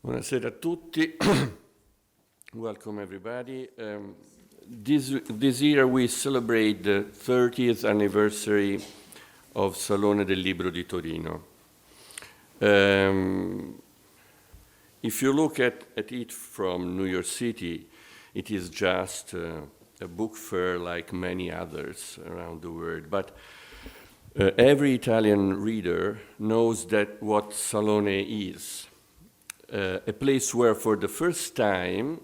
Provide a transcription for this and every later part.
Buonasera a tutti. Welcome everybody. This year we celebrate the 30th anniversary of Salone del Libro di Torino. If you look at it from New York City, it is just a book fair like many others around the world. But every Italian reader knows that what Salone is. A place where for the first time,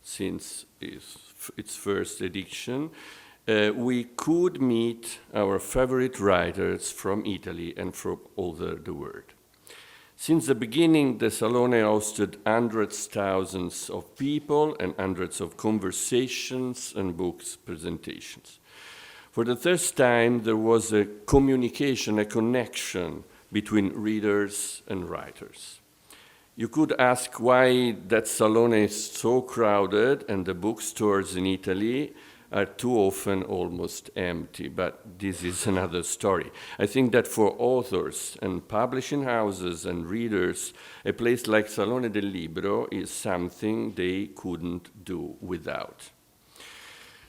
since its first edition, we could meet our favorite writers from Italy and from all over the world. Since the beginning, the Salone hosted hundreds, thousands of people and hundreds of conversations and books presentations. For the first time, there was a communication, a connection between readers and writers. You could ask why that Salone is so crowded and the bookstores in Italy are too often almost empty, but this is another story. I think that for authors and publishing houses and readers, a place like Salone del Libro is something they couldn't do without.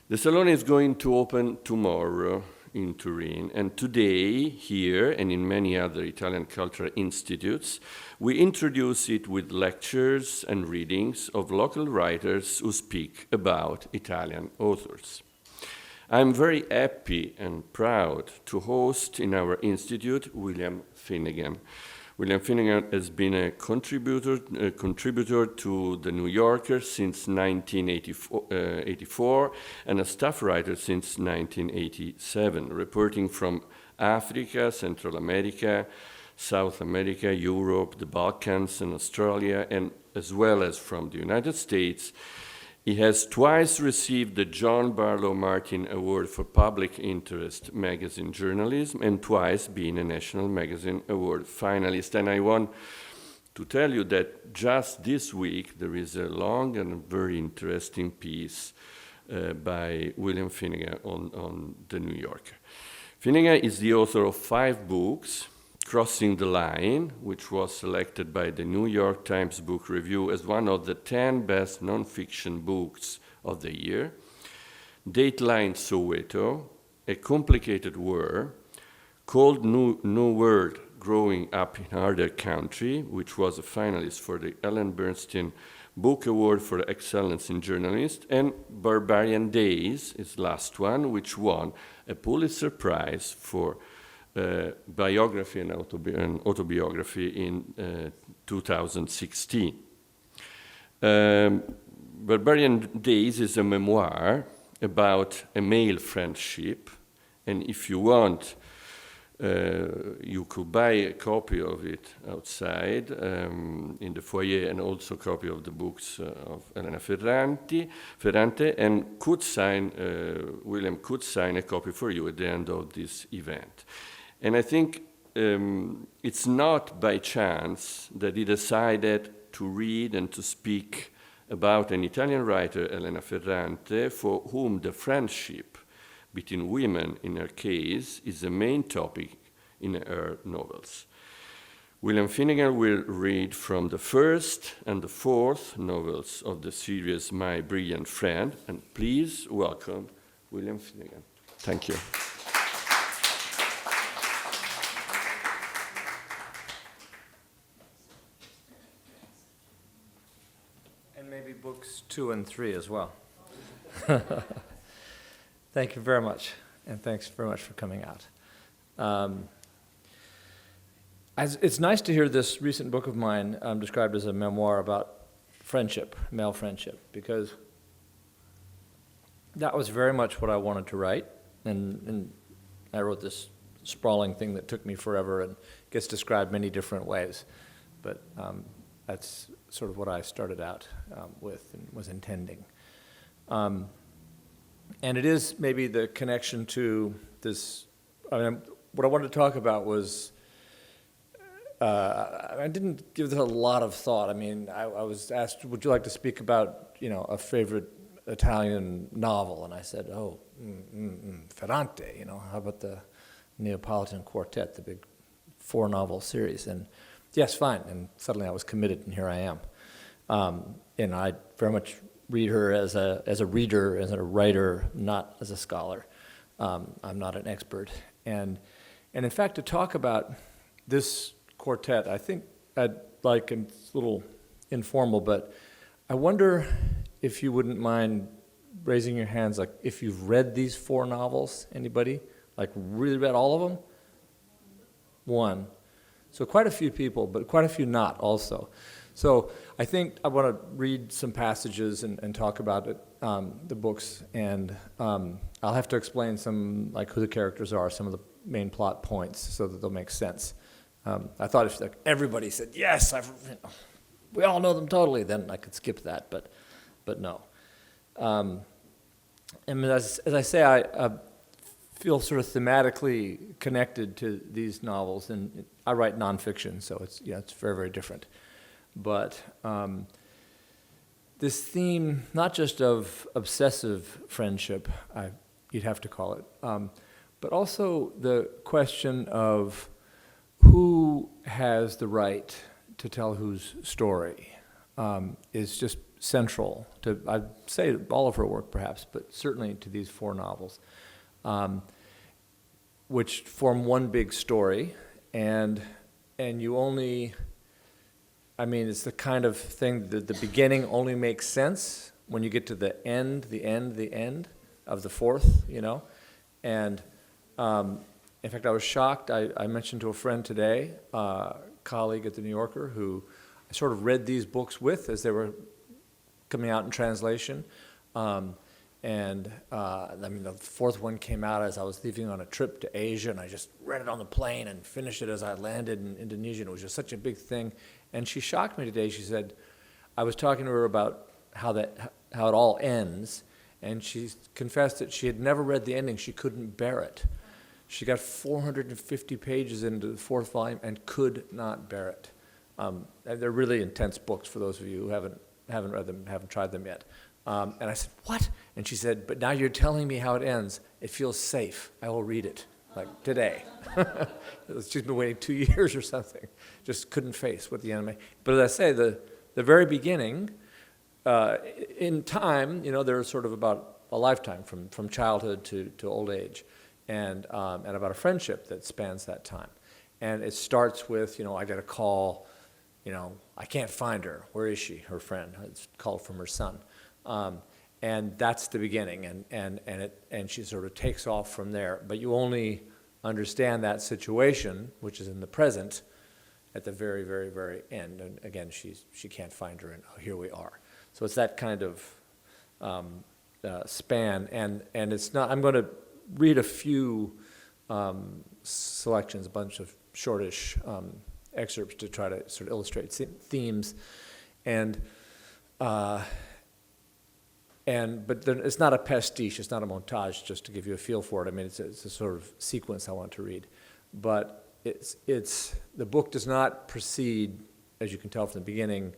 The Salone is going to open tomorrow in Turin, and today, here and in many other Italian cultural institutes, we introduce it with lectures and readings of local writers who speak about Italian authors. I'm very happy and proud to host in our institute William Finnegan. William Finnegan has been a contributor to The New Yorker since 1984 and a staff writer since 1987, reporting from Africa, Central America, South America, Europe, the Balkans, and Australia, and as well as from the United States. He has twice received the John Bartlow Martin Award for Public Interest Magazine Journalism and twice been a National Magazine Award finalist. And I want to tell you that just this week there is a long and very interesting piece by William Finnegan on The New Yorker. Finnegan is the author of 5 books, Crossing the Line, which was selected by the New York Times Book Review as one of the 10 best nonfiction books of the year, Dateline Soweto, A Complicated War, Cold New World, Growing Up in Harder Country, which was a finalist for the Ellen Bernstein Book Award for Excellence in Journalism, and Barbarian Days, its last one, which won a Pulitzer Prize for biography and autobiography in 2016. Barbarian Days is a memoir about a male friendship, and if you want, you could buy a copy of it outside in the foyer, and also a copy of the books of Elena Ferrante, and William could sign a copy for you at the end of this event. And I think it's not by chance that he decided to read and to speak about an Italian writer, Elena Ferrante, for whom the friendship between women, in her case, is the main topic in her novels. William Finnegan will read from the first and the fourth novels of the series My Brilliant Friend, and please welcome William Finnegan. Thank you. Maybe books 2 and 3 as well. Thank you very much, and thanks very much for coming out. It's nice to hear this recent book of mine described as a memoir about friendship, male friendship, because that was very much what I wanted to write, and I wrote this sprawling thing that took me forever and gets described many different ways, but that's sort of what I started out with and was intending. And it is maybe the connection to this, what I wanted to talk about was I didn't give this a lot of thought. I mean, I was asked, would you like to speak about, a favorite Italian novel? And I said, Ferrante, how about the Neapolitan Quartet, the big 4-novel series? And yes, fine. And suddenly I was committed, and here I am. And I very much read her as a reader, as a writer, not as a scholar. I'm not an expert. And in fact, to talk about this quartet, I think I'd like, and it's a little informal, but I wonder if you wouldn't mind raising your hands, like if you've read these 4 novels. Anybody? Like really read all of them? One. So quite a few people, but quite a few not also. So I think I want to read some passages and talk about it, the books, and I'll have to explain some, like who the characters are, some of the main plot points, so that they'll make sense. I thought if like everybody said yes, we all know them totally, then I could skip that, but no. And as I say, I feel sort of thematically connected to these novels, and I write nonfiction, so it's very, very different. But this theme, not just of obsessive friendship, you'd have to call it, but also the question of who has the right to tell whose story is just central to, I'd say, all of her work perhaps, but certainly to these 4 novels, which form one big story, and you only, I mean, it's the kind of thing that the beginning only makes sense when you get to the end of the 4th, And in fact, I was shocked. I mentioned to a friend today, a colleague at the New Yorker, who I sort of read these books with as they were coming out in translation. I mean, the 4th one came out as I was leaving on a trip to Asia, and I just read it on the plane and finished it as I landed in Indonesia, and it was just such a big thing. And she shocked me today. She said, I was talking to her about how it all ends, and she confessed that she had never read the ending. She couldn't bear it. She got 450 pages into the 4th volume and could not bear it. And they're really intense books for those of you who haven't read them, haven't tried them yet. And I said, what? And she said, but now you're telling me how it ends. It feels safe. I will read it, like today. She's been waiting 2 years or something. Just couldn't face what the end. But as I say, the very beginning, in time, there's sort of about a lifetime from childhood to old age, and about a friendship that spans that time. And it starts with, I get a call, I can't find her. Where is she? Her friend. It's called from her son. And that's the beginning, and she sort of takes off from there. But you only understand that situation, which is in the present, at the very, very, very end. And again, she can't find her, and here we are. So it's that kind of span, and it's not. I'm going to read a few selections, a bunch of shortish excerpts to try to sort of illustrate themes, but it's not a pastiche, it's not a montage, just to give you a feel for it. I mean, it's a sort of sequence I want to read. But the book does not proceed, as you can tell from the beginning,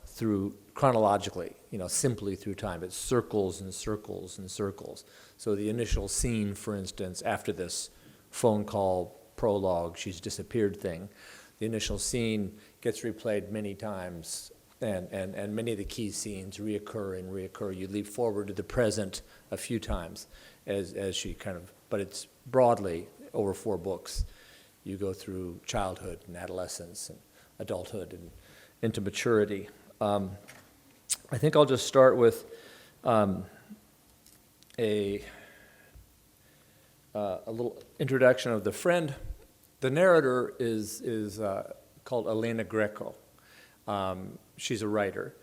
through chronologically, simply through time. It circles and circles and circles. So the initial scene, for instance, after this phone call prologue, she's disappeared thing, the initial scene gets replayed many times, and many of the key scenes reoccur and reoccur. You leap forward to the present a few times as she but it's broadly over 4 books. You go through childhood and adolescence and adulthood and into maturity. I think I'll just start with a little introduction of the friend. The narrator is called Elena Greco. She's a writer,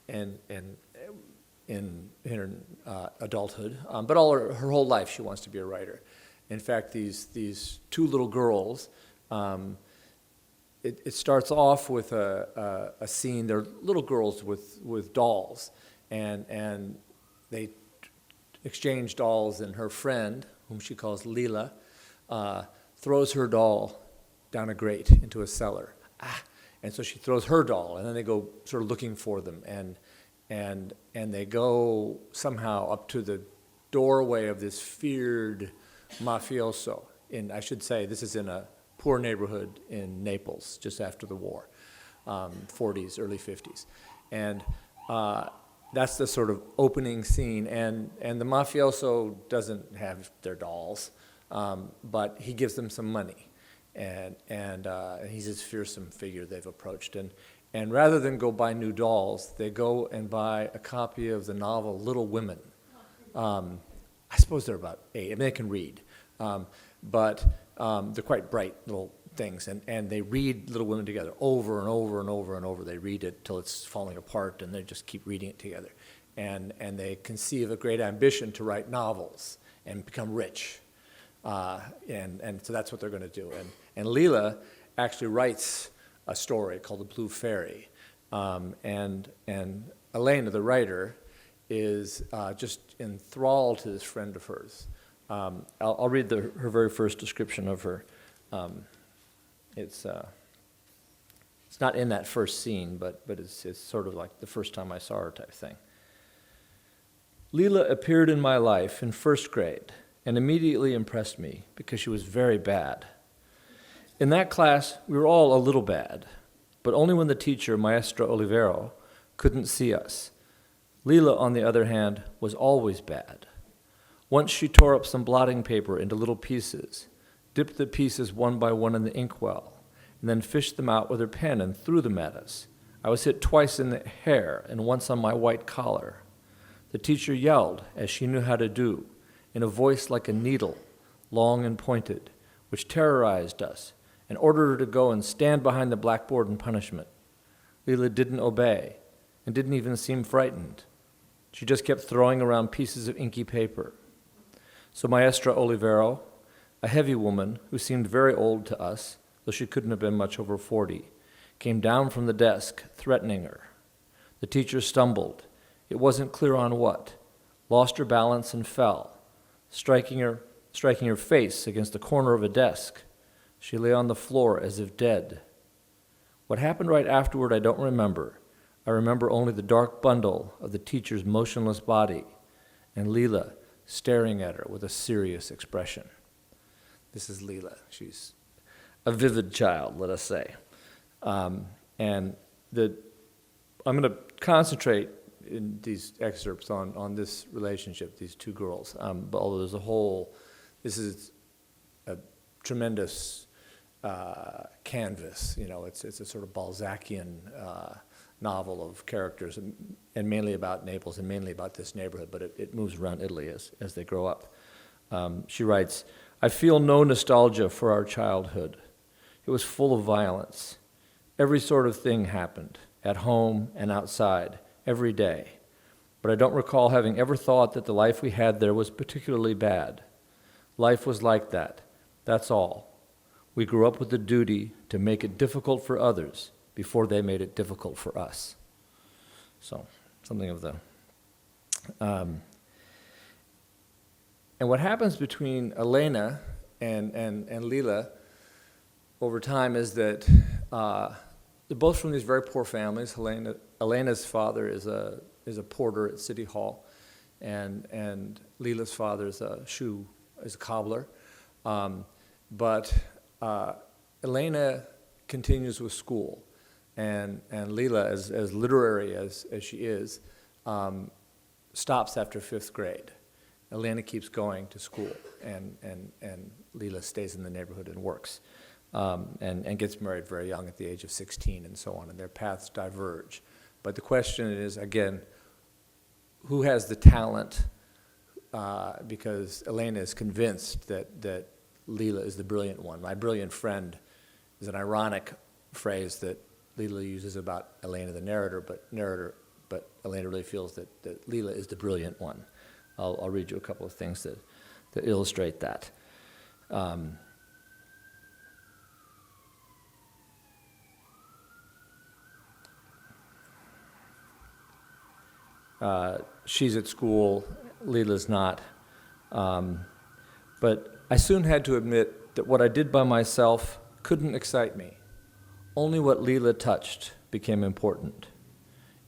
and in her adulthood, but all her whole life she wants to be a writer. In fact, these 2 little girls. It starts off with a scene. They're little girls with dolls, and they exchange dolls, and her friend, whom she calls Lila, throws her doll down a grate into a cellar. And so she throws her doll, and then they go sort of looking for them, and they go somehow up to the doorway of this feared mafioso. I should say, this is in a poor neighborhood in Naples, just after the war, 40s, early 50s. And that's the sort of opening scene, and the mafioso doesn't have their dolls, but he gives them some money. And he's this fearsome figure they've approached. And rather than go buy new dolls, they go and buy a copy of the novel Little Women. I suppose they're about 8. I mean, they can read. But they're quite bright little things. And they read Little Women together over and over and over and over. They read it till it's falling apart, and they just keep reading it together. And they conceive a great ambition to write novels and become rich. And so that's what they're going to do. And Leela actually writes a story called The Blue Fairy. And Elena, the writer, is just enthralled to this friend of hers. I'll read her very first description of her. It's not in that first scene, but it's sort of like the first time I saw her type thing. Leela appeared in my life in first grade and immediately impressed me because she was very bad. In that class, we were all a little bad, but only when the teacher, Maestra Olivero, couldn't see us. Leela, on the other hand, was always bad. Once she tore up some blotting paper into little pieces, dipped the pieces one by one in the inkwell, and then fished them out with her pen and threw them at us. I was hit twice in the hair and once on my white collar. The teacher yelled, as she knew how to do, in a voice like a needle, long and pointed, which terrorized us, and ordered her to go and stand behind the blackboard in punishment. Leela didn't obey, and didn't even seem frightened. She just kept throwing around pieces of inky paper. So Maestra Olivero, a heavy woman who seemed very old to us, though she couldn't have been much over 40, came down from the desk, threatening her. The teacher stumbled. It wasn't clear on what, lost her balance and fell, striking her face against the corner of a desk. She lay on the floor as if dead. What happened right afterward I don't remember. I remember only the dark bundle of the teacher's motionless body and Leela staring at her with a serious expression. This is Leela. She's a vivid child, let us say. And I'm going to concentrate in these excerpts on this relationship, these two girls. But although this is a tremendous canvas. It's a sort of Balzacian novel of characters, and mainly about Naples and mainly about this neighborhood, but it moves around Italy as they grow up. She writes, I feel no nostalgia for our childhood. It was full of violence. Every sort of thing happened, at home and outside, every day. But I don't recall having ever thought that the life we had there was particularly bad. Life was like that. That's all. We grew up with the duty to make it difficult for others before they made it difficult for us. So, something of the... and what happens between Elena and Leela over time is that they're both from these very poor families. Elena's father is a porter at City Hall, and Leela's father is a cobbler. But Elena continues with school, and Leela, as literary as she is, stops after 5th grade. Elena keeps going to school, and Leela stays in the neighborhood and works, and gets married very young at the age of 16 and so on, and their paths diverge. But the question is, again, who has the talent? Because Elena is convinced that Leela is the brilliant one. My brilliant friend is an ironic phrase that Leela uses about Elena, the narrator, but Elena really feels that Leela is the brilliant one. I'll read you a couple of things that illustrate that. She's at school, Leela's not. But I soon had to admit that what I did by myself couldn't excite me. Only what Leela touched became important.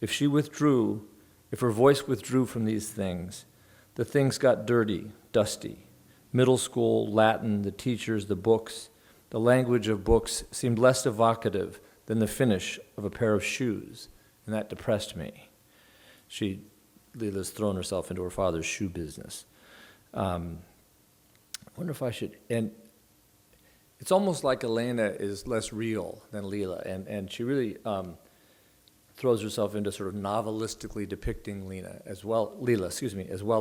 If she withdrew, if her voice withdrew from these things, the things got dirty, dusty. Middle school, Latin, the teachers, the books, the language of books seemed less evocative than the finish of a pair of shoes, and that depressed me. Leela's thrown herself into her father's shoe business. I wonder if I should, and it's almost like Elena is less real than Leela, and she really throws herself into sort of novelistically depicting Leela, as well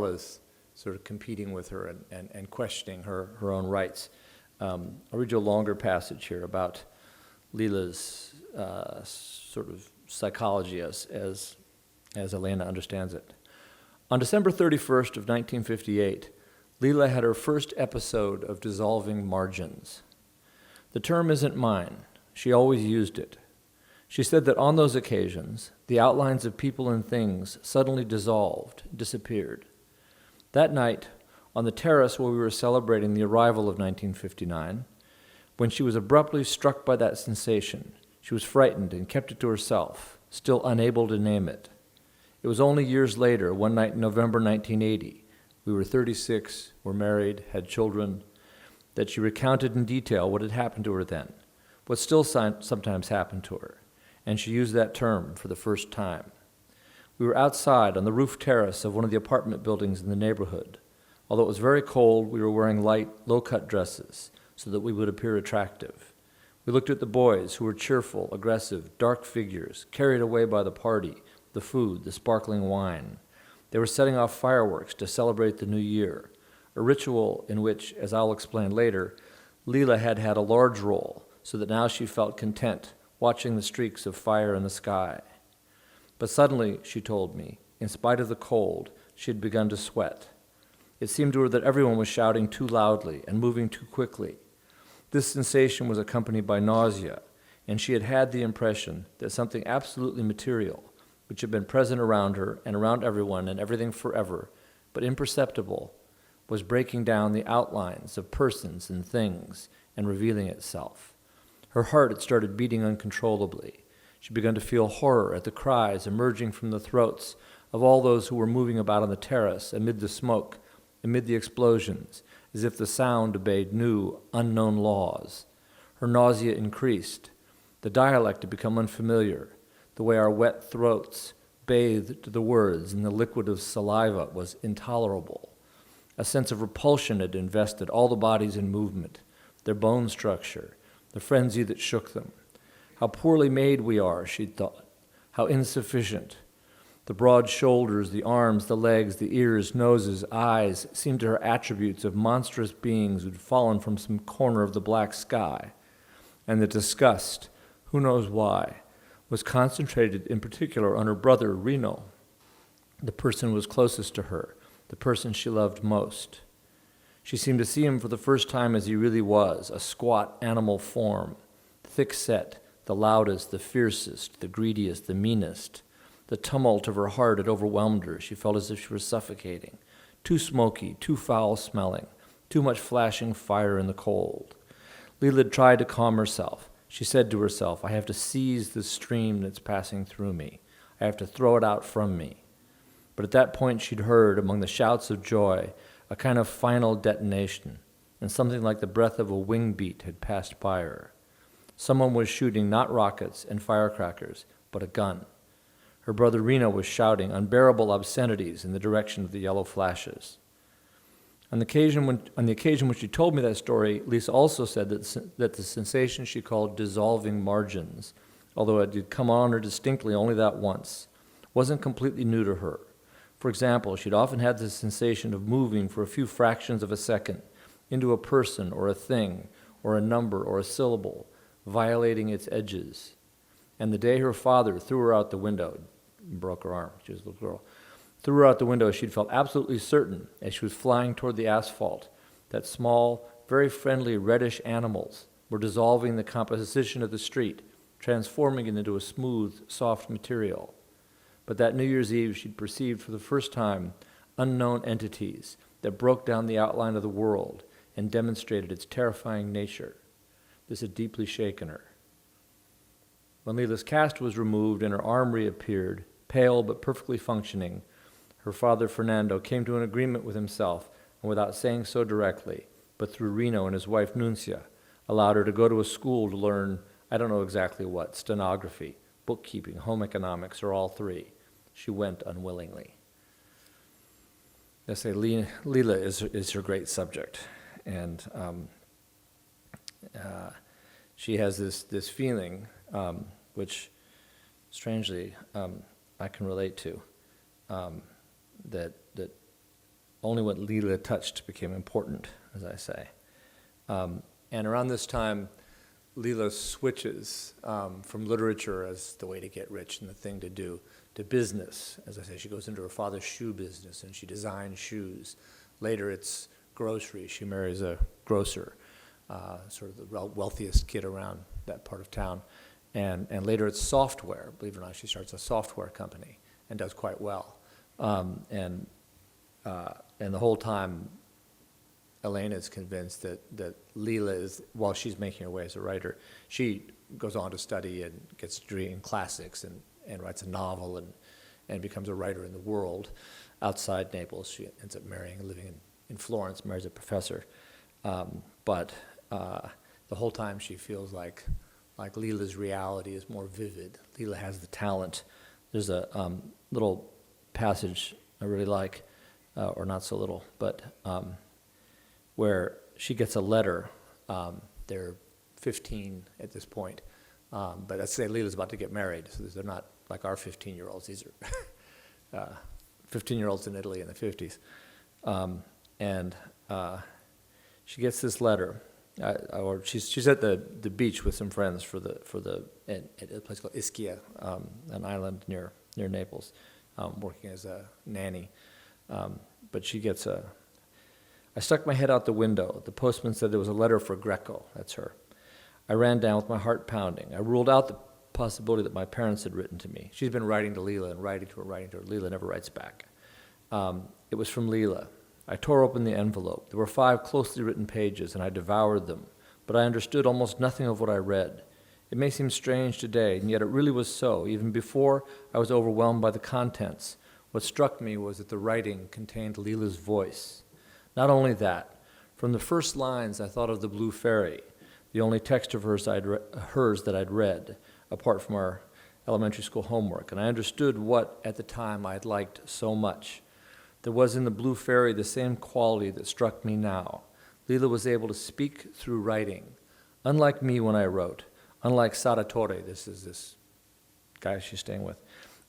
as sort of competing with her and questioning her own rights. I'll read you a longer passage here about Leela's sort of psychology as Elena understands it. On December 31st of 1958, Leela had her first episode of dissolving margins. The term isn't mine. She always used it. She said that on those occasions, the outlines of people and things suddenly dissolved, disappeared. That night, on the terrace where we were celebrating the arrival of 1959, when she was abruptly struck by that sensation, she was frightened and kept it to herself, still unable to name it. It was only years later, one night in November 1980, we were 36, were married, had children, that she recounted in detail what had happened to her then, what still sometimes happened to her, and she used that term for the first time. We were outside on the roof terrace of one of the apartment buildings in the neighborhood. Although it was very cold, we were wearing light, low-cut dresses so that we would appear attractive. We looked at the boys, who were cheerful, aggressive, dark figures, carried away by the party, the food, the sparkling wine. They were setting off fireworks to celebrate the new year, a ritual in which, as I'll explain later, Leela had had a large role, so that now she felt content watching the streaks of fire in the sky. But suddenly, she told me, in spite of the cold, she had begun to sweat. It seemed to her that everyone was shouting too loudly and moving too quickly. This sensation was accompanied by nausea, and she had had the impression that something absolutely material, which had been present around her and around everyone and everything forever, but imperceptible, was breaking down the outlines of persons and things and revealing itself. Her heart had started beating uncontrollably. She began to feel horror at the cries emerging from the throats of all those who were moving about on the terrace amid the smoke, amid the explosions, as if the sound obeyed new, unknown laws. Her nausea increased. The dialect had become unfamiliar. The way our wet throats bathed the words in the liquid of saliva was intolerable. A sense of repulsion had invested all the bodies in movement, their bone structure, the frenzy that shook them. How poorly made we are, she'd thought. How insufficient. The broad shoulders, the arms, the legs, the ears, noses, eyes seemed to her attributes of monstrous beings who'd fallen from some corner of the black sky. And the disgust, who knows why, was concentrated in particular on her brother, Reno, the person who was closest to her, the person she loved most. She seemed to see him for the first time as he really was, a squat animal form, thick-set, the loudest, the fiercest, the greediest, the meanest. The tumult of her heart had overwhelmed her. She felt as if she were suffocating. Too smoky, too foul-smelling, too much flashing fire in the cold. Leela tried to calm herself. She said to herself, I have to seize the stream that's passing through me. I have to throw it out from me. But at that point she'd heard, among the shouts of joy, a kind of final detonation, and something like the breath of a wing beat had passed by her. Someone was shooting not rockets and firecrackers, but a gun. Her brother Reno was shouting unbearable obscenities in the direction of the yellow flashes. On the occasion when she told me that story, Lisa also said that the sensation she called dissolving margins, although it had come on her distinctly only that once, wasn't completely new to her. For example, she'd often had the sensation of moving for a few fractions of a second into a person or a thing or a number or a syllable, violating its edges. And the day her father threw her out the window, broke her arm, she was a little girl, threw her out the window, she'd felt absolutely certain, as she was flying toward the asphalt, that small, very friendly reddish animals were dissolving the composition of the street, transforming it into a smooth, soft material. But that New Year's Eve she'd perceived for the first time unknown entities that broke down the outline of the world and demonstrated its terrifying nature. This had deeply shaken her. When Leila's cast was removed and her arm reappeared, pale but perfectly functioning, her father Fernando came to an agreement with himself, and without saying so directly, but through Reno and his wife Nuncia, allowed her to go to a school to learn, I don't know exactly what, stenography, bookkeeping, home economics, or all three. She went unwillingly. They say Leila is her great subject, and she has this feeling, which strangely I can relate to, that only what Leila touched became important, as I say. And around this time, Leila switches from literature as the way to get rich and the thing to do, to business. As I say, she goes into her father's shoe business and she designs shoes. Later it's grocery. She marries a grocer, sort of the wealthiest kid around that part of town. And later it's software. Believe it or not, she starts a software company and does quite well. And the whole time, Elena is convinced that Leila is, while she's making her way as a writer, she goes on to study and gets a degree in classics and writes a novel and becomes a writer in the world outside Naples. She ends up marrying and living in Florence, marries a professor. But the whole time she feels like Leila's reality is more vivid. Leila has the talent. There's a little passage I really like, or not so little, but where she gets a letter. They're 15 at this point, but let's say Leila's about to get married, so they're not like our 15-year-olds. These are 15-year-olds in Italy in the 50s. And she gets this letter, or she's at the beach with some friends at a place called Ischia, an island near Naples, working as a nanny. But she gets I stuck my head out the window. The postman said there was a letter for Greco. That's her. I ran down with my heart pounding. I ruled out the possibility that my parents had written to me. She's been writing to Leila and writing to her. Leila never writes back. It was from Leila. I tore open the envelope. There were 5 closely written pages, and I devoured them, but I understood almost nothing of what I read. It may seem strange today, and yet it really was so. Even before I was overwhelmed by the contents, what struck me was that the writing contained Leila's voice. Not only that, from the first lines I thought of the Blue Fairy, the only text of hers that I'd read, apart from our elementary school homework, and I understood what, at the time, I'd liked so much. There was in the Blue Fairy the same quality that struck me now. Leila was able to speak through writing, unlike me when I wrote, unlike Sarratore, this is this guy she's staying with,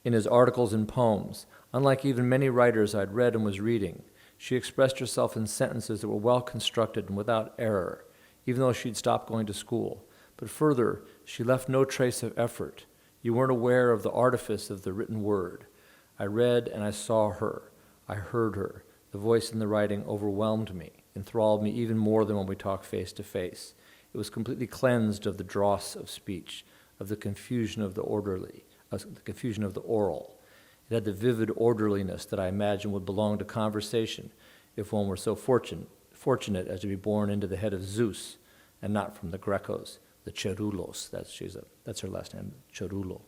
in his articles and poems, unlike even many writers I'd read and was reading. She expressed herself in sentences that were well constructed and without error, even though she'd stopped going to school. But further, she left no trace of effort. You weren't aware of the artifice of the written word. I read and I saw her. I heard her. The voice in the writing overwhelmed me, enthralled me even more than when we talked face to face. It was completely cleansed of the dross of speech, of the confusion of the orderly, of the confusion of the oral. It had the vivid orderliness that I imagined would belong to conversation if one were so fortunate as to be born into the head of Zeus and not from the Grecos, the Cherulos. That's her last name, Cherulo.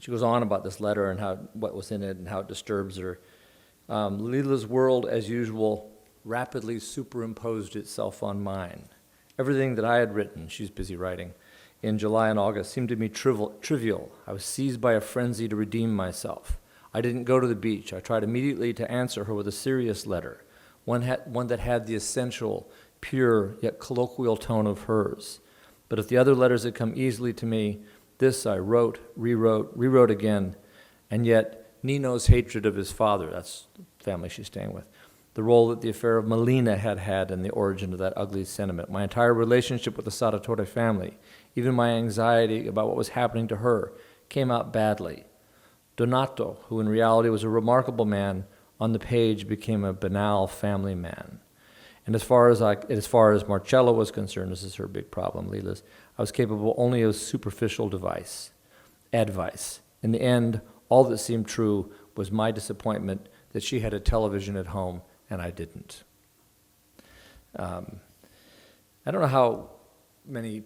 She goes on about this letter and what was in it and how it disturbs her. Leila's world, as usual, rapidly superimposed itself on mine. Everything that I had written, she's busy writing, in July and August seemed to me trivial. I was seized by a frenzy to redeem myself. I didn't go to the beach. I tried immediately to answer her with a serious letter, one that had the essential, pure, yet colloquial tone of hers. But if the other letters had come easily to me, this I wrote, rewrote again, and yet Nino's hatred of his father, that's the family she's staying with, the role that the affair of Melina had in the origin of that ugly sentiment, my entire relationship with the Sarratore family, even my anxiety about what was happening to her, came out badly. Donato, who in reality was a remarkable man, on the page became a banal family man. And as far as Marcella was concerned, this is her big problem, Leila's, I was capable only of superficial advice. In the end, all that seemed true was my disappointment that she had a television at home and I didn't. I don't know how many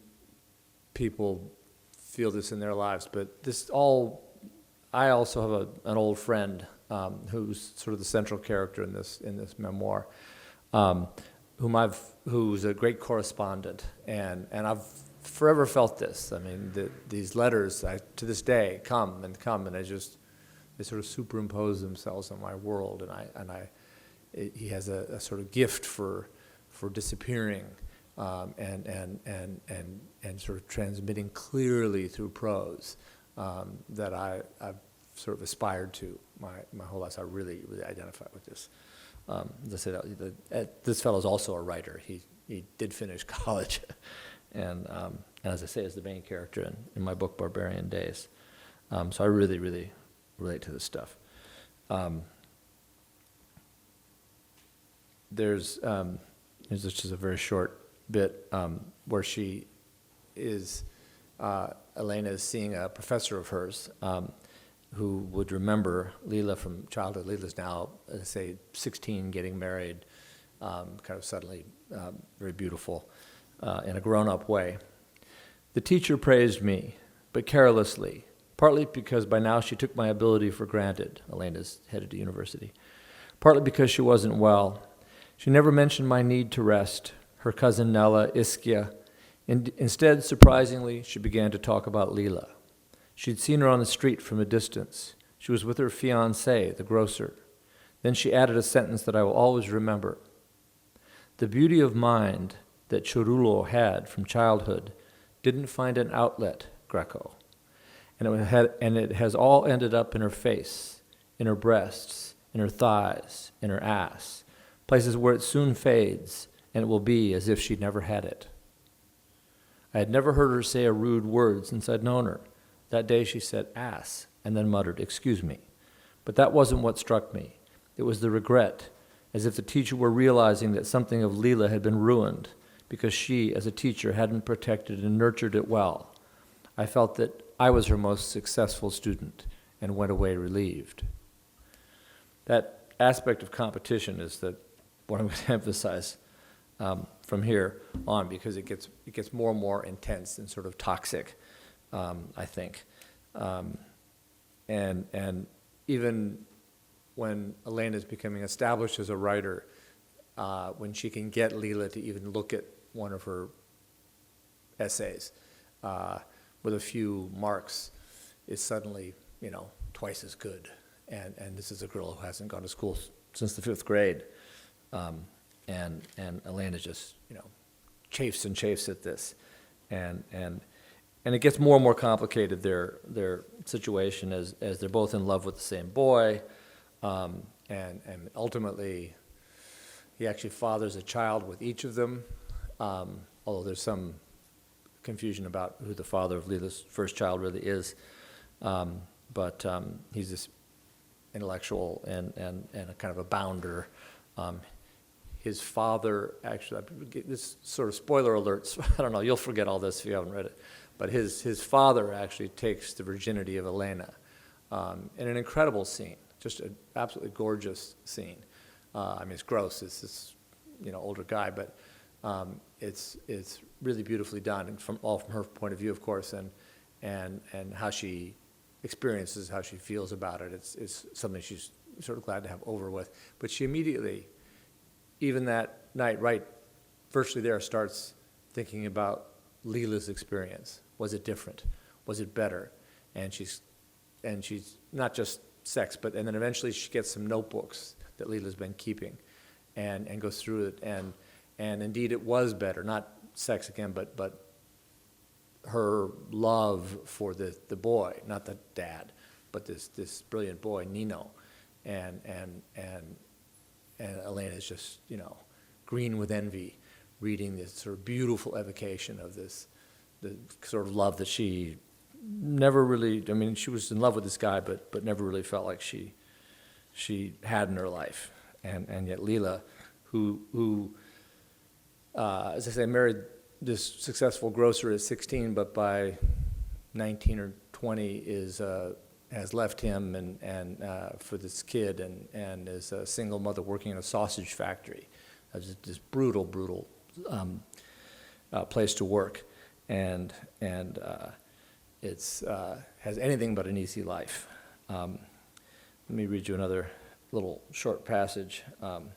people feel this in their lives, but I also have an old friend who's sort of the central character in this memoir, who's a great correspondent, and I've forever felt this. I mean, these letters to this day come, and they sort of superimpose themselves on my world, he has a sort of gift for disappearing, and sort of transmitting clearly through prose, that I've sort of aspired to my whole life. So I really, really identify with this. As I said, this fellow's also a writer. He did finish college, and as I say, is the main character in my book Barbarian Days. So I really, really relate to this stuff. There's just a very short bit where she is, Elena is seeing a professor of hers who would remember Leela from childhood. Leela's now, let's say, 16, getting married, kind of suddenly, very beautiful, in a grown-up way. The teacher praised me, but carelessly, partly because by now she took my ability for granted. Elena's headed to university. Partly because she wasn't well. She never mentioned my need to rest, her cousin Nella, Ischia. Instead, surprisingly, she began to talk about Leela. She'd seen her on the street from a distance. She was with her fiancé, the grocer. Then she added a sentence that I will always remember. The beauty of mind that Cirulo had from childhood didn't find an outlet, Greco. And it has all ended up in her face, in her breasts, in her thighs, in her ass, places where it soon fades, and it will be as if she'd never had it. I had never heard her say a rude word since I'd known her. That day she said ass, and then muttered, "Excuse me." But that wasn't what struck me. It was the regret, as if the teacher were realizing that something of Leela had been ruined, because she, as a teacher, hadn't protected and nurtured it well. I felt that I was her most successful student, and went away relieved. That aspect of competition is what I'm going to emphasize from here on, because it gets more and more intense and sort of toxic, I think. And even when Elena is becoming established as a writer, when she can get Leela to even look at one of her essays with a few marks, is suddenly, twice as good. And this is a girl who hasn't gone to school since the 5th grade. And Elena just, chafes and chafes at this. And it gets more and more complicated, their situation, as they're both in love with the same boy. And ultimately, he actually fathers a child with each of them, although there's some confusion about who the father of Leela's first child really is. But he's this intellectual and a kind of a bounder. His father, actually, this sort of spoiler alerts, I don't know, you'll forget all this if you haven't read it, but his father actually takes the virginity of Elena in an incredible scene, just an absolutely gorgeous scene. It's gross, it's this older guy, but it's really beautifully done, and from her point of view, of course, and how she experiences, how she feels about it. It's something she's sort of glad to have over with. But she immediately, even that night, right virtually there, starts thinking about Leela's experience. Was it different? Was it better? And she's not just sex, and then eventually she gets some notebooks that Leela's been keeping, and goes through it, and indeed it was better. Not sex again, but her love for the boy, not the dad, but this brilliant boy, Nino, and Elena is just green with envy, reading this sort of beautiful evocation of the sort of love that she never really. She was in love with this guy, but never really felt like she had in her life, and yet Leela, who as I say, married this successful grocer at 16, but by 19 or 20 has left him and for this kid, and is a single mother working in a sausage factory. This brutal place to work, and it's has anything but an easy life. Let me read you another little short passage. I'm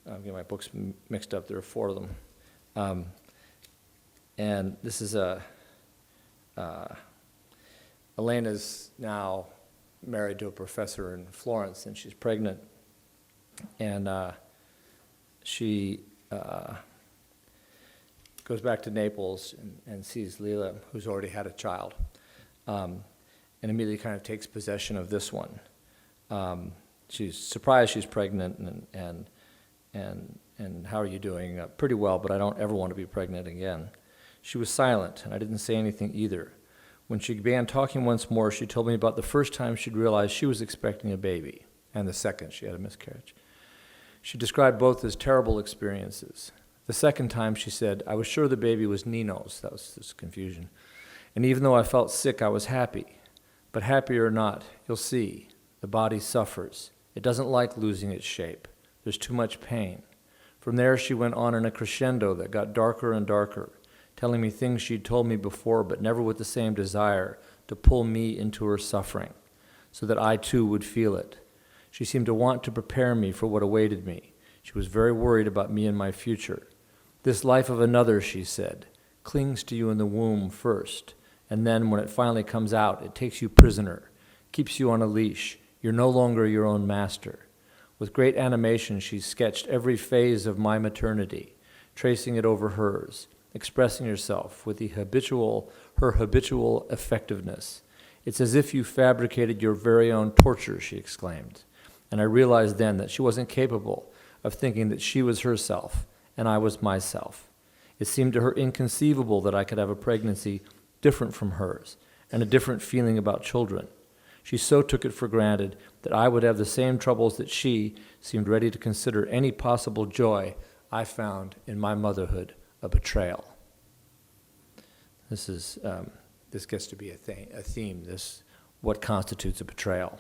getting my books mixed up. There are 4 of them. And this is Elena's now married to a professor in Florence, and she's pregnant. And she goes back to Naples and sees Lila, who's already had a child, and immediately kind of takes possession of this one. She's surprised she's pregnant, and how are you doing? Pretty well, but I don't ever want to be pregnant again. She was silent, and I didn't say anything either. When she began talking once more, she told me about the first time she'd realized she was expecting a baby, and the second she had a miscarriage. She described both as terrible experiences. The second time, she said, I was sure the baby was Nino's. That was this confusion. And even though I felt sick, I was happy. But happy or not, you'll see, the body suffers. It doesn't like losing its shape. There's too much pain. From there, she went on in a crescendo that got darker and darker, telling me things she'd told me before, but never with the same desire to pull me into her suffering, so that I too would feel it. She seemed to want to prepare me for what awaited me. She was very worried about me and my future. This life of another, she said, clings to you in the womb first, and then when it finally comes out, it takes you prisoner, keeps you on a leash. You're no longer your own master. With great animation, she sketched every phase of my maternity, tracing it over hers, expressing herself with her habitual effectiveness. It's as if you fabricated your very own torture, she exclaimed. And I realized then that she wasn't capable of thinking that she was herself and I was myself. It seemed to her inconceivable that I could have a pregnancy different from hers and a different feeling about children. She so took it for granted that I would have the same troubles that she seemed ready to consider any possible joy I found in my motherhood a betrayal. This gets to be a theme, what constitutes a betrayal.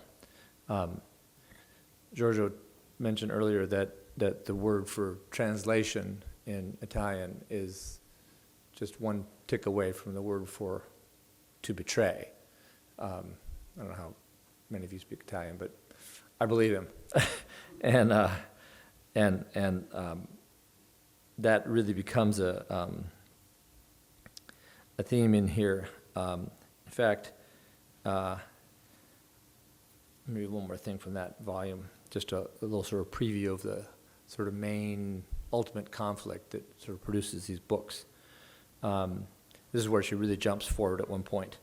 Giorgio mentioned earlier that the word for translation in Italian is just one tick away from the word for to betray. I don't know how many of you speak Italian, but I believe him. and that really becomes a theme in here. In fact, maybe one more thing from that volume, just a little sort of preview of the sort of main ultimate conflict that sort of produces these books. This is where she really jumps forward at one point.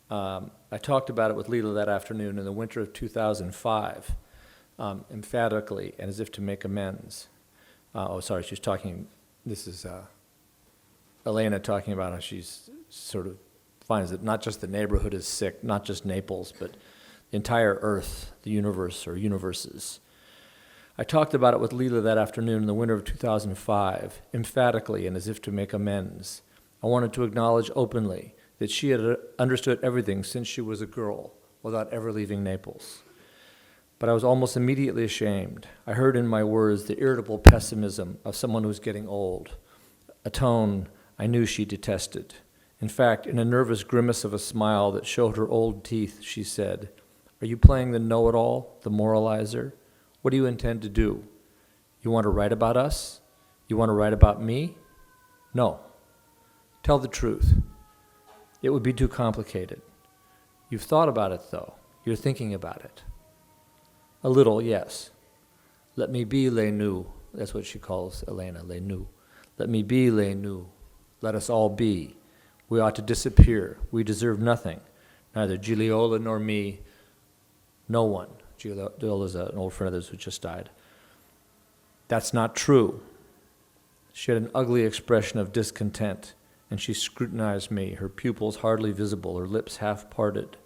I talked about it with Lila that afternoon in the winter of 2005, emphatically and as if to make amends. She's talking, this is Elena talking about how she's sort of finds that not just the neighborhood is sick, not just Naples, but the entire earth, the universe or universes. I talked about it with Lila that afternoon in the winter of 2005, emphatically and as if to make amends. I wanted to acknowledge openly that she had understood everything since she was a girl without ever leaving Naples. But I was almost immediately ashamed. I heard in my words the irritable pessimism of someone who was getting old, a tone I knew she detested. In fact, in a nervous grimace of a smile that showed her old teeth, she said, "Are you playing the know-it-all, the moralizer? What do you intend to do? You want to write about us? You want to write about me? No. Tell the truth. It would be too complicated. You've thought about it, though. You're thinking about it. A little, yes. Let me be les nous." That's what she calls Elena, les nous. Let me be les nous. Let us all be. We ought to disappear. We deserve nothing. Neither Gigliola nor me. No one. Gigliola is an old friend of theirs who just died. That's not true. She had an ugly expression of discontent, and she scrutinized me, her pupils hardly visible, her lips half parted.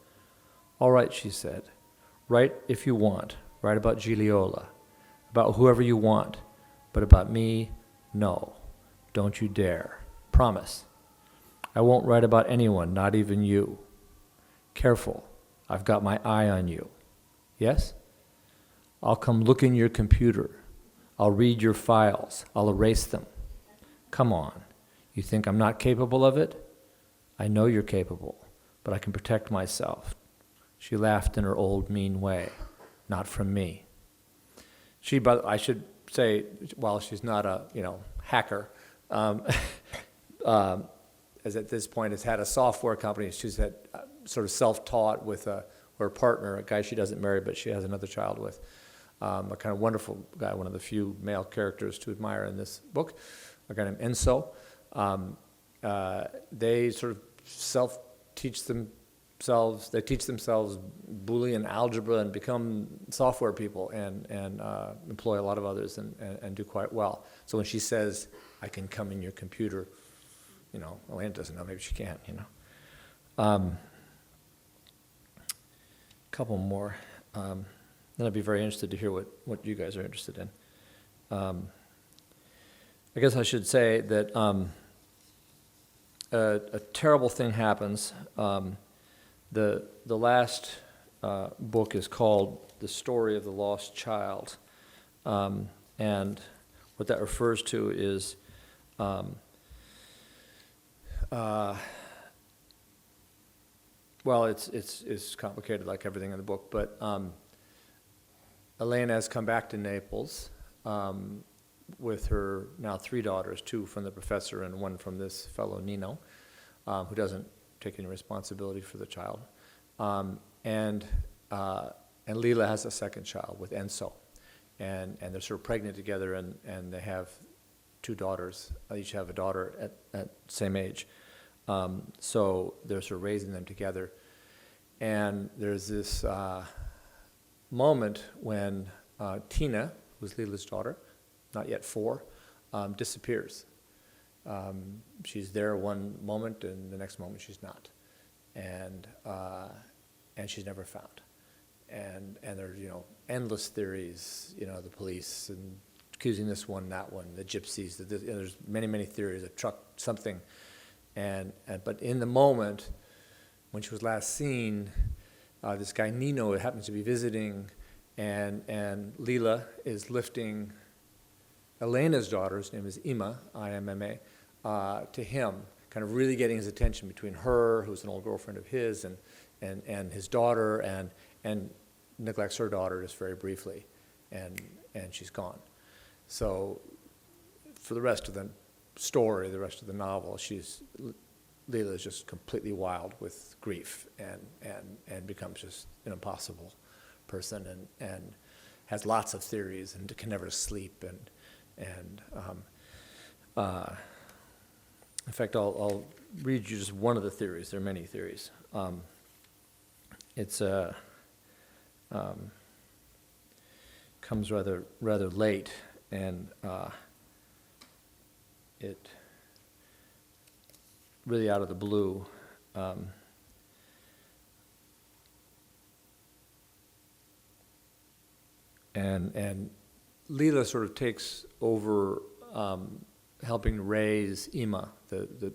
"All right," she said. "Write if you want. Write about Gigliola. About whoever you want. But about me, no. Don't you dare. Promise. I won't write about anyone, not even you. Careful. I've got my eye on you. Yes? I'll come look in your computer. I'll read your files. I'll erase them. Come on. You think I'm not capable of it? I know you're capable, but I can protect myself. She laughed in her old mean way, not from me. But I should say, while she's not a hacker, as at this point has had a software company. She's had sort of self-taught with her partner, a guy she doesn't marry, but she has another child with. A kind of wonderful guy, one of the few male characters to admire in this book, a guy named Enzo. They sort of self-teach themselves. They teach themselves Boolean algebra and become software people and employ a lot of others and do quite well. So when she says, "I can come in your computer," Elena doesn't know. Maybe she can. A couple more. Then I'd be very interested to hear what you guys are interested in. I guess I should say that a terrible thing happens. The last book is called "The Story of the Lost Child," and what that refers to is well, it's complicated like everything in the book, but Elena has come back to Naples with her now 3 daughters, 2 from the professor and 1 from this fellow Nino, who doesn't take any responsibility for the child. And Lila has a second child with Enzo. And they're sort of pregnant together, and they have 2 daughters. They each have a daughter at same age. So they're sort of raising them together. And there's this moment when Tina, who's Lila's daughter, not yet 4, disappears. She's there one moment, and the next moment she's not. And she's never found. And there's, endless theories, the police and accusing this one, that one, the gypsies, there's many, many theories, a truck, something. But in the moment, when she was last seen, this guy Nino happens to be visiting, and Lila is lifting Elena's daughter, whose name is Ima, I-M-M-A, to him, kind of really getting his attention between her, who's an old girlfriend of his, and his daughter, and neglects her daughter just very briefly, and she's gone. So for the rest of the story, the rest of the novel, Lila is just completely wild with grief and becomes just an impossible person and has lots of theories and can never sleep in fact, I'll read you just one of the theories. There are many theories. It's comes rather late, and it really out of the blue. And Lila sort of takes over helping raise Ima, the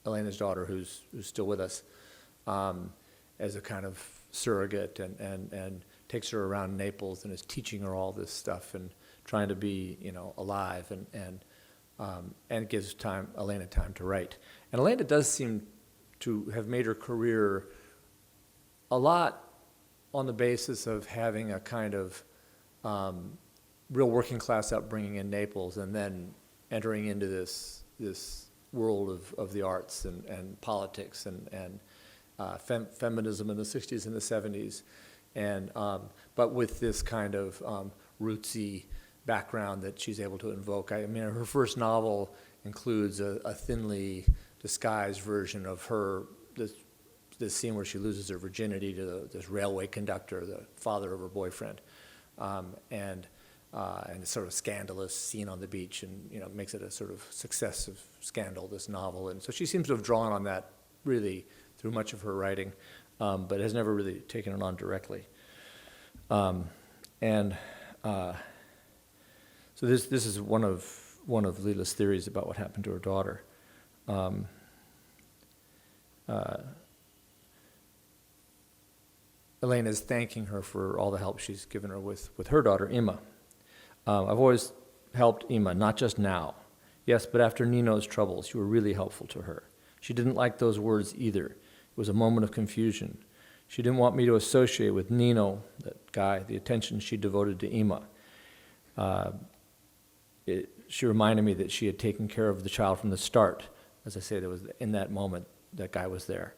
Elena's daughter, who's still with us, as a kind of surrogate, and takes her around Naples and is teaching her all this stuff and trying to be, alive, and gives Elena time to write. And Elena does seem to have made her career a lot on the basis of having a kind of real working class upbringing in Naples, and then entering into this world of the arts and politics and feminism in the 60s and the 70s, but with this kind of rootsy background that she's able to invoke. I mean, her first novel includes a thinly disguised version of her, this scene where she loses her virginity to this railway conductor, the father of her boyfriend, and it's sort of scandalous scene on the beach, and makes it a sort of successive scandal, this novel. And so she seems to have drawn on that really through much of her writing, but has never really taken it on directly. So this is one of Lila's theories about what happened to her daughter. Elena is thanking her for all the help she's given her with her daughter, Ima. I've always helped Ima, not just now. Yes, but after Nino's troubles, you were really helpful to her. She didn't like those words either. It was a moment of confusion. She didn't want me to associate with Nino, that guy, the attention she devoted to Ima. She reminded me that she had taken care of the child from the start. As I say, there was in that moment, that guy was there.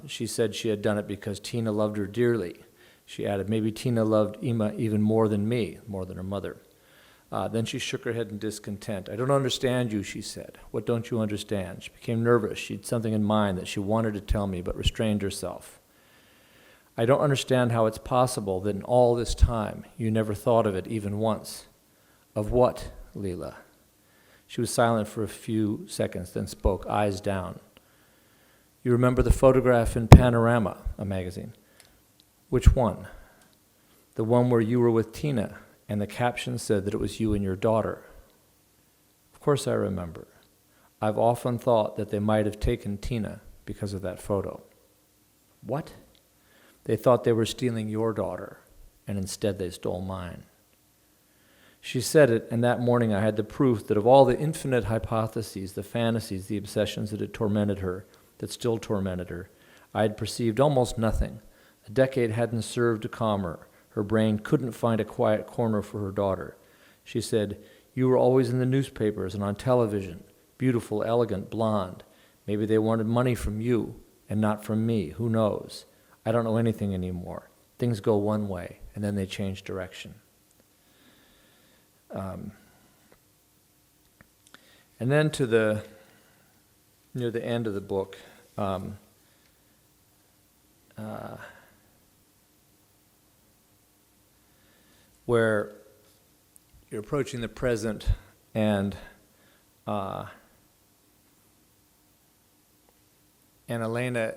She said she had done it because Tina loved her dearly. She added, maybe Tina loved Ima even more than me, more than her mother. Then she shook her head in discontent. I don't understand you, she said. What don't you understand? She became nervous. She had something in mind that she wanted to tell me, but restrained herself. I don't understand how it's possible that in all this time you never thought of it even once. Of what, Leela? She was silent for a few seconds, then spoke, eyes down. You remember the photograph in Panorama, a magazine? Which one? The one where you were with Tina, and the caption said that it was you and your daughter. Of course I remember. I've often thought that they might have taken Tina because of that photo. What? They thought they were stealing your daughter, and instead they stole mine. She said it, and that morning I had the proof that of all the infinite hypotheses, the fantasies, the obsessions that had tormented her, that still tormented her, I had perceived almost nothing. A decade hadn't served to calm her. Her brain couldn't find a quiet corner for her daughter. She said, you were always in the newspapers and on television, beautiful, elegant, blonde. Maybe they wanted money from you and not from me. Who knows? I don't know anything anymore. Things go one way, and then they change direction. And then near the end of the book, where you're approaching the present and Elena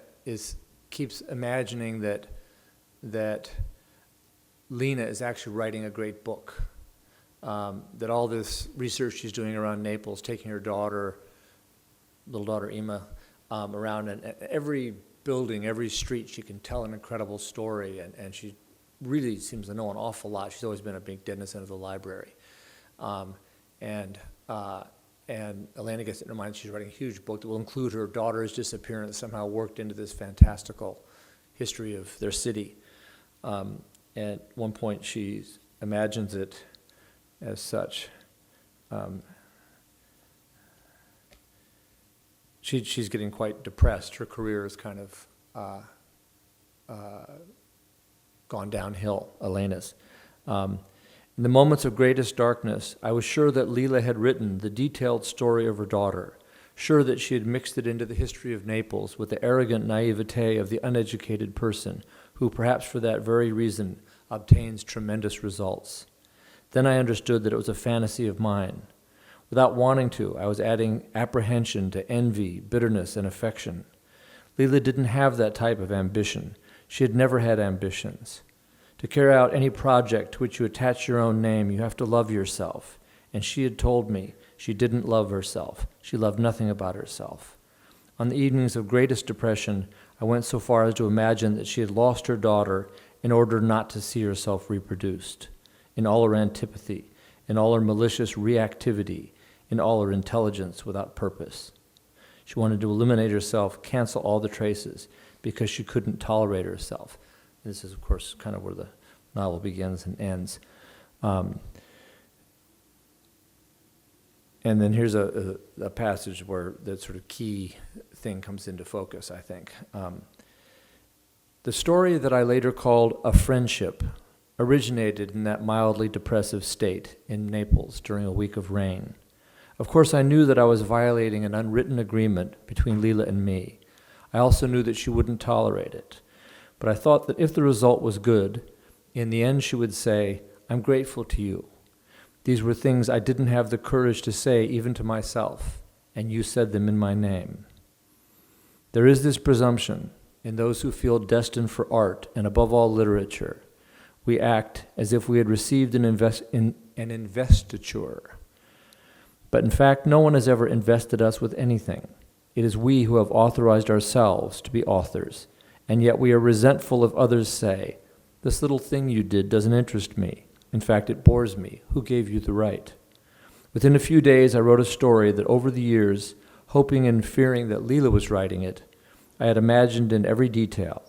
keeps imagining that Lena is actually writing a great book. That all this research she's doing around Naples, taking her daughter, little daughter Ima, around, and every building, every street, she can tell an incredible story, and she really seems to know an awful lot. She's always been a big denizen of the library. And Elena gets it in her mind she's writing a huge book that will include her daughter's disappearance, somehow worked into this fantastical history of their city. At one point she imagines it as such. She's getting quite depressed. Her career is kind of gone downhill, Elena's. In the moments of greatest darkness, I was sure that Leela had written the detailed story of her daughter, sure that she had mixed it into the history of Naples with the arrogant naivete of the uneducated person who, perhaps for that very reason, obtains tremendous results. Then I understood that it was a fantasy of mine. Without wanting to, I was adding apprehension to envy, bitterness, and affection. Leela didn't have that type of ambition. She had never had ambitions. To carry out any project to which you attach your own name, you have to love yourself. And she had told me she didn't love herself. She loved nothing about herself. On the evenings of greatest depression, I went so far as to imagine that she had lost her daughter in order not to see herself reproduced. In all her antipathy, in all her malicious reactivity, in all her intelligence without purpose. She wanted to eliminate herself, cancel all the traces, because she couldn't tolerate herself. This is, of course, kind of where the novel begins and ends. And then here's a passage where that sort of key thing comes into focus, I think. The story that I later called A Friendship originated in that mildly depressive state in Naples during a week of rain. Of course, I knew that I was violating an unwritten agreement between Leela and me. I also knew that she wouldn't tolerate it. But I thought that if the result was good, in the end she would say, I'm grateful to you. These were things I didn't have the courage to say even to myself, and you said them in my name. There is this presumption in those who feel destined for art and above all literature. We act as if we had received an investiture. But in fact, no one has ever invested us with anything. It is we who have authorized ourselves to be authors, and yet we are resentful if others say, this little thing you did doesn't interest me. In fact, it bores me. Who gave you the right? Within a few days, I wrote a story that over the years, hoping and fearing that Leela was writing it, I had imagined in every detail.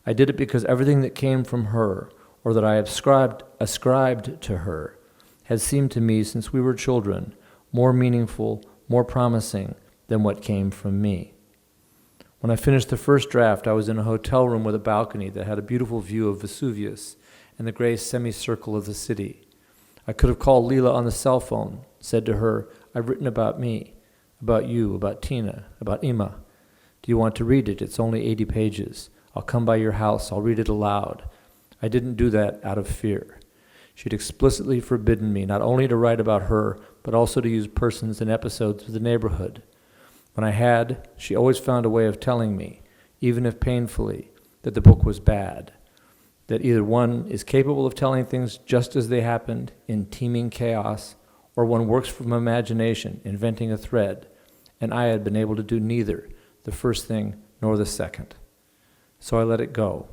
I did it because everything that came from her, or that I ascribed to her, had seemed to me since we were children more meaningful, more promising than what came from me. When I finished the first draft, I was in a hotel room with a balcony that had a beautiful view of Vesuvius and the gray semicircle of the city. I could have called Leela on the cell phone, said to her, "I've written about me, about you, about Tina, about Ima. Do you want to read it? It's only 80 pages. I'll come by your house. I'll read it aloud." I didn't do that out of fear. She'd explicitly forbidden me not only to write about her, but also to use persons and episodes of the neighborhood. When I had, she always found a way of telling me, even if painfully, that the book was bad, that either one is capable of telling things just as they happened in teeming chaos, or one works from imagination, inventing a thread, and I had been able to do neither, the first thing nor the second. So I let it go.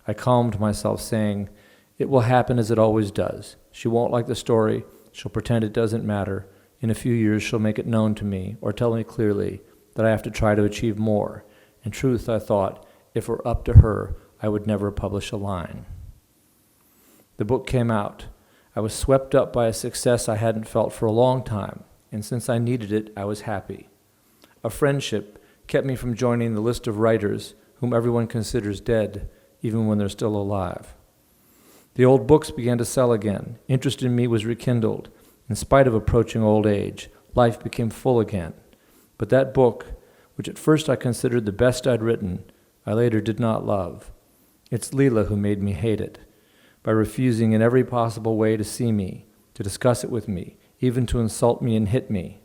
I calmed myself, saying, "It will happen as it always does. She won't like the story. She'll pretend it doesn't matter. In a few years, she'll make it known to me, or tell me clearly that I have to try to achieve more. In truth, I thought, if it were up to her, I would never publish a line." The book came out. I was swept up by a success I hadn't felt for a long time, and since I needed it, I was happy. A friendship kept me from joining the list of writers whom everyone considers dead, even when they're still alive. The old books began to sell again. Interest in me was rekindled. In spite of approaching old age, life became full again. But that book, which at first I considered the best I'd written, I later did not love. It's Leela who made me hate it, by refusing in every possible way to see me, to discuss it with me, even to insult me and hit me.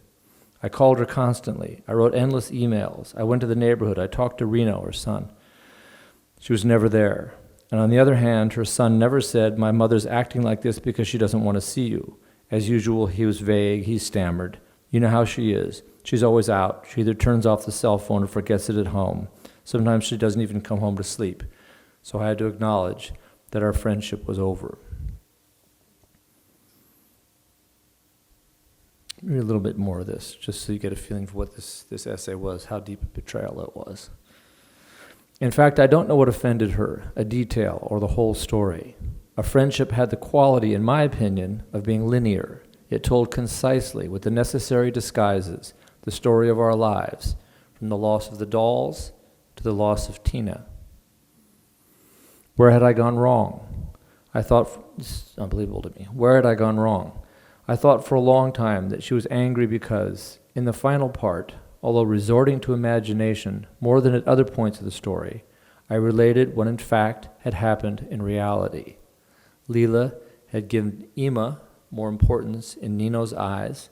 I called her constantly. I wrote endless emails. I went to the neighborhood. I talked to Reno, her son. She was never there. And on the other hand, her son never said, "My mother's acting like this because she doesn't want to see you." As usual, he was vague. He stammered. "You know how she is. She's always out. She either turns off the cell phone or forgets it at home. Sometimes she doesn't even come home to sleep." So I had to acknowledge that our friendship was over. Read a little bit more of this, just so you get a feeling for what this essay was, how deep a betrayal it was. In fact, I don't know what offended her, a detail or the whole story. A friendship had the quality, in my opinion, of being linear. It told concisely, with the necessary disguises, the story of our lives, from the loss of the dolls to the loss of Tina. Where had I gone wrong? I thought, this is unbelievable to me. Where had I gone wrong? I thought for a long time that she was angry because, in the final part, although resorting to imagination more than at other points of the story, I related what in fact had happened in reality. Leela had given Ima more importance in Nino's eyes,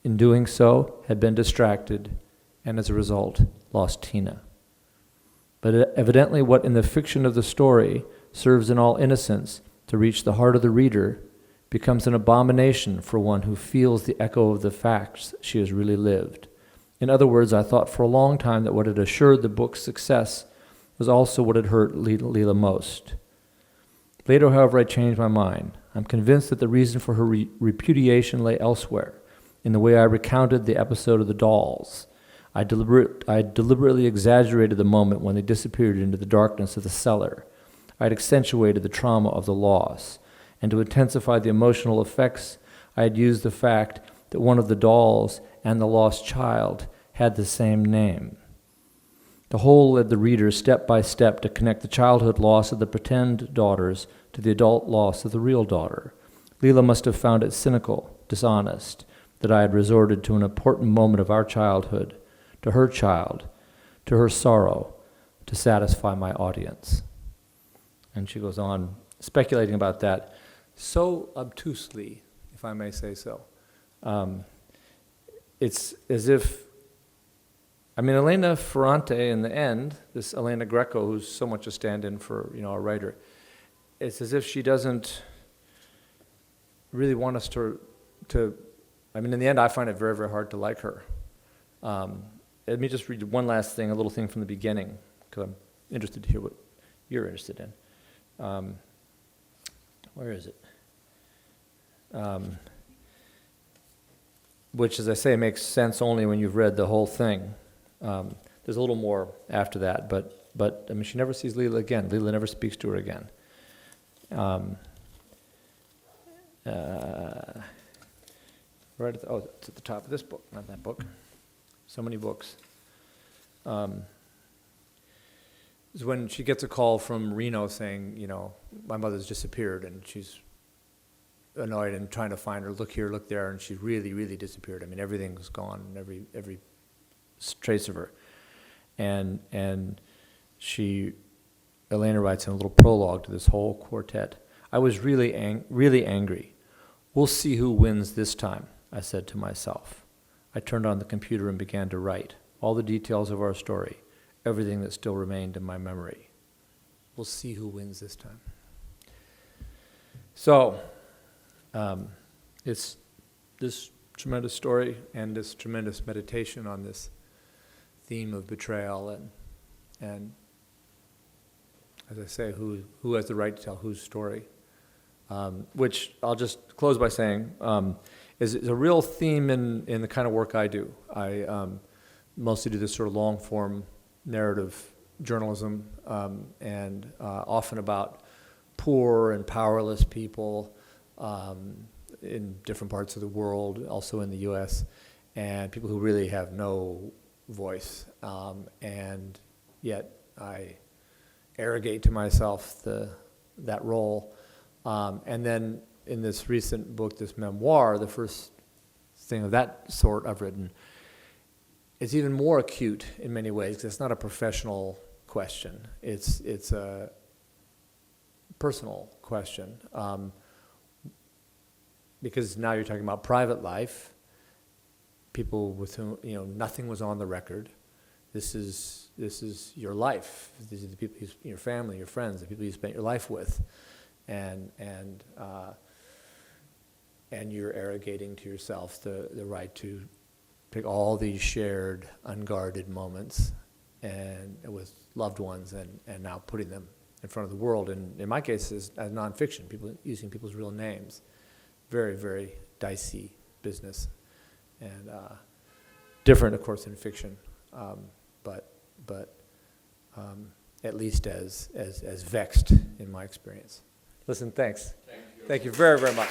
in doing so had been distracted, and as a result, lost Tina. But evidently what in the fiction of the story serves in all innocence to reach the heart of the reader becomes an abomination for one who feels the echo of the facts she has really lived. In other words, I thought for a long time that what had assured the book's success was also what had hurt Leela most. Later, however, I changed my mind. I'm convinced that the reason for her repudiation lay elsewhere, in the way I recounted the episode of the dolls. I deliberately exaggerated the moment when they disappeared into the darkness of the cellar. I had accentuated the trauma of the loss. And to intensify the emotional effects, I had used the fact that one of the dolls and the lost child had the same name. The whole led the reader step by step to connect the childhood loss of the pretend daughters to the adult loss of the real daughter. Leela must have found it cynical, dishonest, that I had resorted to an important moment of our childhood, to her child, to her sorrow, to satisfy my audience. And she goes on speculating about that so obtusely, if I may say so. It's as if, Elena Ferrante in the end, this Elena Greco, who's so much a stand-in for, a writer, it's as if she doesn't really want us to, in the end, I find it very, very hard to like her. Let me just read one last thing, a little thing from the beginning, because I'm interested to hear what you're interested in. Where is it? which, as I say, makes sense only when you've read the whole thing. There's a little more after that, but I mean, she never sees Leela again. Leela never speaks to her again. Right at it's at the top of this book, not that book. So many books. Is when she gets a call from Reno saying, you know, my mother's disappeared, and she's annoyed and trying to find her, look here, look there, and she really, really disappeared. I mean, everything's gone, every trace of her. And Elena writes in a little prologue to this whole quartet, I was really angry. We'll see who wins this time, I said to myself. I turned on the computer and began to write all the details of our story, everything that still remained in my memory. We'll see who wins this time. So, it's this tremendous story and this tremendous meditation on this theme of betrayal and as I say, who has the right to tell whose story, which I'll just close by saying is a real theme in the kind of work I do. I mostly do this sort of long-form narrative journalism, and often about poor and powerless people in different parts of the world, also in the U.S., and people who really have no voice, and yet I arrogate to myself that role. And then in this recent book, this memoir, the first thing of that sort I've written, it's even more acute in many ways, because it's not a professional question. It's a personal question. Because now you're talking about private life, people with whom, you know, nothing was on the record. This is your life. These are the people, your family, your friends, the people you spent your life with, and you're arrogating to yourself the right to pick all these shared, unguarded moments, and with loved ones, and now putting them in front of the world. And in my case, as nonfiction, people using people's real names, very, very dicey business, and different, of course, in fiction. But at least as vexed in my experience. Listen, thanks. Thank you very, very much.